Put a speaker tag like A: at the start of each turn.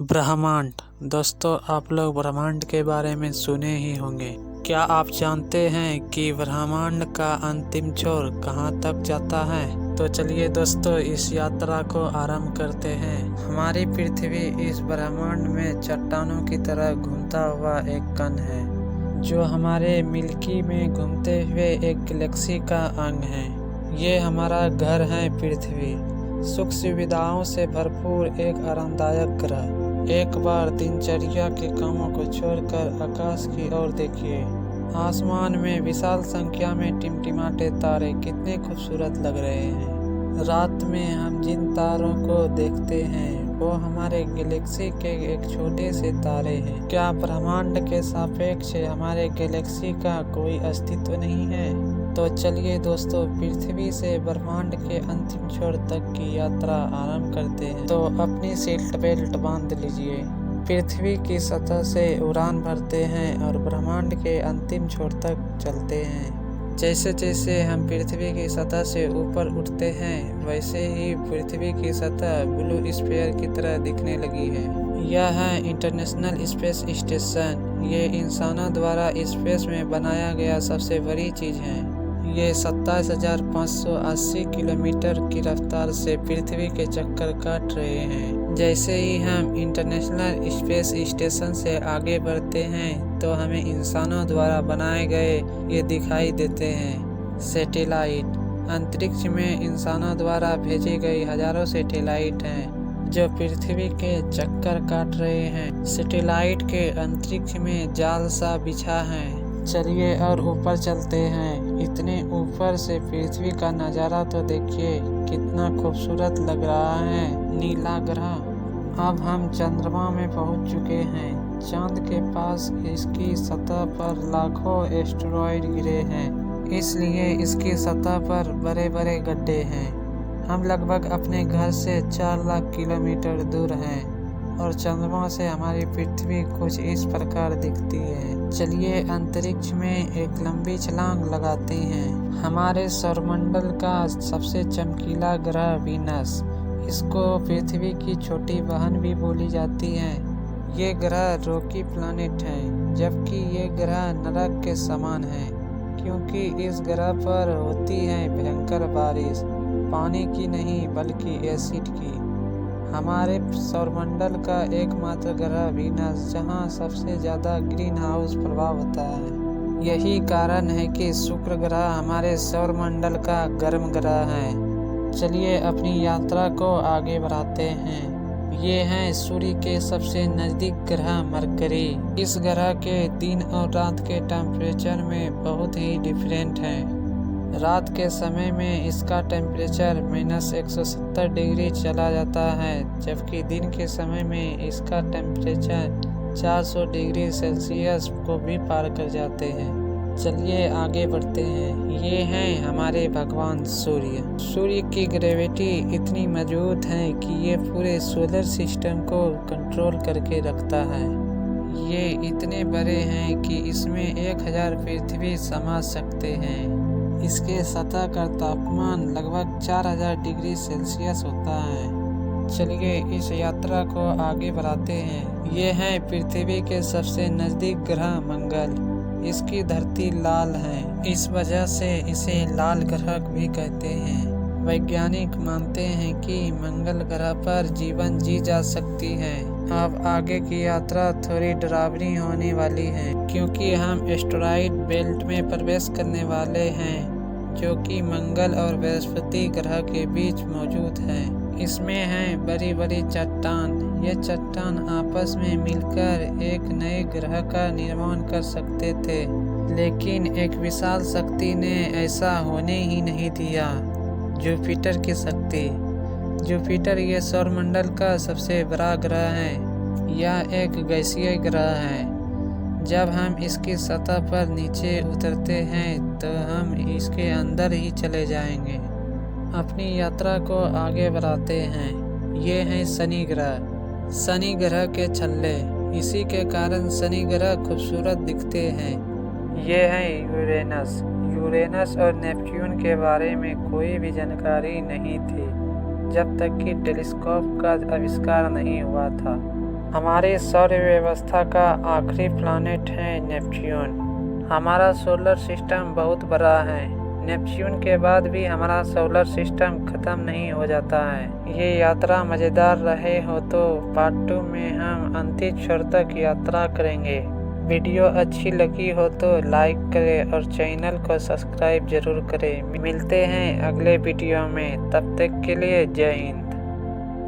A: ब्रह्मांड। दोस्तों, आप लोग ब्रह्मांड के बारे में सुने ही होंगे। क्या आप जानते हैं कि ब्रह्मांड का अंतिम छोर कहाँ तक जाता है? तो चलिए दोस्तों, इस यात्रा को आरंभ करते हैं। हमारी पृथ्वी इस ब्रह्मांड में चट्टानों की तरह घूमता हुआ एक कण है, जो हमारे मिल्की में घूमते हुए एक गैलेक्सी का अंग है। ये हमारा घर है पृथ्वी, सुख सुविधाओं से भरपूर एक आरामदायक ग्रह। एक बार दिनचर्या के कामों को छोड़कर आकाश की ओर देखिए। आसमान में विशाल संख्या में टिमटिमाते तारे कितने खूबसूरत लग रहे हैं। रात में हम जिन तारों को देखते हैं वो हमारे गैलेक्सी के एक छोटे से तारे हैं। क्या ब्रह्मांड के सापेक्ष हमारे गैलेक्सी का कोई अस्तित्व नहीं है? तो चलिए दोस्तों, पृथ्वी से ब्रह्मांड के अंतिम छोर तक की यात्रा आरंभ करते हैं। तो अपनी सीट बेल्ट बांध लीजिए, पृथ्वी की सतह से उड़ान भरते हैं और ब्रह्मांड के अंतिम छोर तक चलते हैं। जैसे जैसे हम पृथ्वी की सतह से ऊपर उठते हैं, वैसे ही पृथ्वी की सतह ब्लू स्फीयर की तरह दिखने लगी है। यह है इंटरनेशनल स्पेस स्टेशन। ये इंसानों द्वारा स्पेस में बनाया गया सबसे बड़ी चीज़ है। ये 27,580 किलोमीटर की रफ्तार से पृथ्वी के चक्कर काट रहे हैं। जैसे ही हम इंटरनेशनल स्पेस स्टेशन से आगे बढ़ते हैं तो हमें इंसानों द्वारा बनाए गए ये दिखाई देते हैं सैटेलाइट। अंतरिक्ष में इंसानों द्वारा भेजी गई हजारों सैटेलाइट हैं जो पृथ्वी के चक्कर काट रहे हैं। सैटेलाइट के अंतरिक्ष में जाल सा बिछा है। चलिए और ऊपर चलते हैं। इतने ऊपर से पृथ्वी का नज़ारा तो देखिए, कितना खूबसूरत लग रहा है नीला ग्रह। अब हम चंद्रमा में पहुंच चुके हैं। चांद के पास इसकी सतह पर लाखों एस्टेरॉयड गिरे हैं, इसलिए इसकी सतह पर बड़े बड़े गड्ढे हैं। हम लगभग अपने घर से 4 लाख किलोमीटर दूर हैं और चंद्रमा से हमारी पृथ्वी कुछ इस प्रकार दिखती है। चलिए अंतरिक्ष में एक लंबी छलांग लगाते हैं। हमारे सौरमंडल का सबसे चमकीला ग्रह वीनस, इसको पृथ्वी की छोटी बहन भी बोली जाती है। ये ग्रह रॉकी प्लैनेट है, जबकि ये ग्रह नरक के समान है, क्योंकि इस ग्रह पर होती है भयंकर बारिश, पानी की नहीं बल्कि एसिड की। हमारे सौरमंडल का एकमात्र ग्रह वीनस, जहां सबसे ज़्यादा ग्रीन हाउस प्रभाव होता है। यही कारण है कि शुक्र ग्रह हमारे सौरमंडल का गर्म ग्रह है। चलिए अपनी यात्रा को आगे बढ़ाते हैं। ये हैं सूर्य के सबसे नज़दीक ग्रह मरकरी। इस ग्रह के दिन और रात के टेम्परेचर में बहुत ही डिफरेंट है। रात के समय में इसका टेम्परेचर -170 डिग्री चला जाता है, जबकि दिन के समय में इसका टेम्परेचर 400 डिग्री सेल्सियस को भी पार कर जाते हैं। चलिए आगे बढ़ते हैं। ये हैं हमारे भगवान सूर्य। सूर्य की ग्रेविटी इतनी मजबूत है कि ये पूरे सोलर सिस्टम को कंट्रोल करके रखता है। ये इतने बड़े हैं कि इसमें 1000 पृथ्वी समा सकते हैं। इसके सतह का तापमान लगभग 4000 डिग्री सेल्सियस होता है। चलिए इस यात्रा को आगे बढ़ाते हैं। ये है पृथ्वी के सबसे नज़दीक ग्रह मंगल। इसकी धरती लाल है, इस वजह से इसे लाल ग्रह भी कहते हैं। वैज्ञानिक मानते हैं कि मंगल ग्रह पर जीवन जी जा सकती है। अब आगे की यात्रा थोड़ी डरावनी होने वाली है, क्योंकि हम एस्टेरॉयड बेल्ट में प्रवेश करने वाले हैं, जो कि मंगल और बृहस्पति ग्रह के बीच मौजूद है। इसमें हैं बड़ी बड़ी चट्टान। ये चट्टान आपस में मिलकर एक नए ग्रह का निर्माण कर सकते थे, लेकिन एक विशाल शक्ति ने ऐसा होने ही नहीं दिया, जुपिटर की शक्ति। जुपिटर ये सौरमंडल का सबसे बड़ा ग्रह है। यह एक गैसीय ग्रह है। जब हम इसकी सतह पर नीचे उतरते हैं तो हम इसके अंदर ही चले जाएंगे। अपनी यात्रा को आगे बढ़ाते हैं। ये हैं शनि ग्रह। शनि ग्रह के छल्ले, इसी के कारण शनि ग्रह खूबसूरत दिखते हैं। ये हैं यूरेनस। यूरेनस और नेपच्यून के बारे में कोई भी जानकारी नहीं थी, जब तक कि टेलीस्कोप का आविष्कार नहीं हुआ था। हमारी सौर व्यवस्था का आखिरी प्लैनेट है नेपच्यून। हमारा सोलर सिस्टम बहुत बड़ा है। नेपच्यून के बाद भी हमारा सोलर सिस्टम ख़त्म नहीं हो जाता है। ये यात्रा मज़ेदार रहे हो तो पार्ट 2 में हम अंतिम छोर तक यात्रा करेंगे। वीडियो अच्छी लगी हो तो लाइक करें और चैनल को सब्सक्राइब जरूर करें। मिलते हैं अगले वीडियो में, तब तक के लिए जय हिंद।